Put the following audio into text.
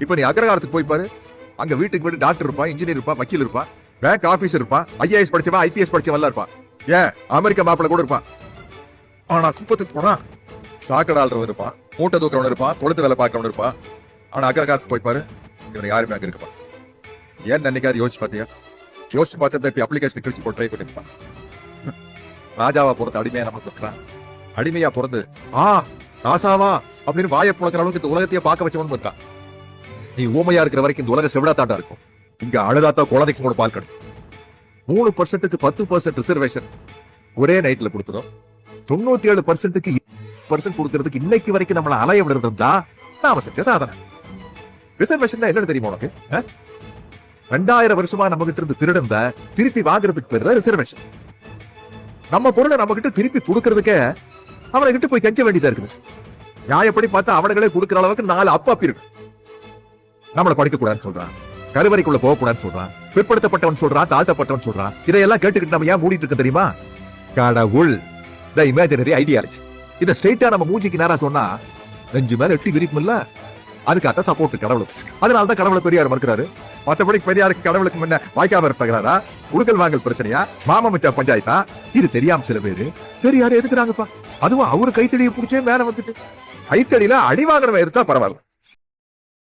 இப்ப நீ அக்ரகாரத்துக்கு போய் பாரு, அங்க வீட்டுக்கு வீடு டாக்டர் இருப்பான், இன்ஜினியர் இருப்பான், வக்கீல் இருப்பான், பேங்க் ஆபீசர் இருப்பான், IAS படிச்சவன், IPS படிச்சவன் இருப்பான், ஏன் அமெரிக்க மாப்பிள்ள கூட இருப்பான். ஆனா குப்பத்துக்கு போனா சாக்கடை ஆள்றவன் இருப்பான், மூட்டை தூக்கிறவன் இருப்பான், கொளுத்து வேலை பார்க்கறவன் இருப்பான். ஆனா அக்ரகாரத்துக்கு போய் பாரு, இவன் யாருமே அங்க இருப்பான். ஏன் நினைக்காது யோசிச்சு பாத்தியா? யோசிச்சு பார்த்தா இப்ப அப்ளிகேஷன் கிழிச்சு போட்டு ட்ரை பண்ணிருப்பான். ராஜாவா பிறந்து அடிமையா நமக்கு இருக்கிறான், அடிமையா பிறந்து ராசாவா அப்படின்னு வாயை புழக்கிற அளவுக்கு இந்த உலகத்தையே பார்க்க வச்சவன் இருக்கான். நீ ஊமையா இருக்கிற வரைக்கும் இந்த உலக செவிடாத்தாண்டா இருக்கும். இங்க அழுதாத்தா குழந்தைக்கு கூட பால் கிடைக்கும். 3%க்கு 10% ரிசர்வேஷன் ஒரே நைட்ல கொடுத்துரும். 97%க்கு கொடுக்கறதுக்கு இன்னைக்கு வரைக்கும் நம்மள அலைய விடுறதுதான் நாம செஞ்ச சாதனை. ரிசர்வேஷன் என்னன்னு தெரியுமா உனக்கு? 2000 வருஷமா நம்ம கிட்ட இருந்து திருடந்த திருப்பி வாங்குறதுக்கு பேர் தான் ரிசர்வேஷன். நம்ம பொருளை நம்ம கிட்ட திருப்பி கொடுக்கறதுக்கே அவனை கிட்ட போய் கெஞ்ச வேண்டியதா இருக்குது. நியாயப்படி பார்த்தா அவனுங்களே கொடுக்கிற அளவுக்கு 4 அப்பாப்பி இருக்கு. நம்மளை படிக்க கூடாதுன்னு சொல்றான், கருவறைக்குள்ள போக கூடாதுன்னு சொல்றான், பிற்படுத்தப்பட்டவன் சொல்றான், தாழ்த்தப்பட்டவன் சொல்றான். இதையெல்லாம் கேட்டுக்கிட்டு நம்ம ஏன் மூடிட்டு இருக்க தெரியுமா? கடவுள், த இமேஜினரி ஐடியாலஜி. இதை ஸ்ட்ரெயிட்டா நம்ம மூஞ்சிக்கு நேரா சொன்னா நெஞ்சு மேல எட்டி விரிக்கும் இல்ல, அதுக்காக சப்போர்ட் கடவுளுக்கு. அதனாலதான் கடவுளை பெரியார் மறுக்கிறாரு. மற்றபடி பெரியாருக்கு கடவுளுக்கு முன்ன வாய்க்காம இருப்பாங்களா, உடுக்கல் வாங்கல் பிரச்சனையா, மாமா மச்சா பஞ்சாயத்தா, இது தெரியாம சில பேரு பெரியார் எதுக்குறாங்கப்பா. அதுவும் அவரு கைத்தடியை பிடிச்சே மேல வந்துட்டு கைத்தடியில அடி வாங்குறவன் எடுத்தா பரவாயில்ல.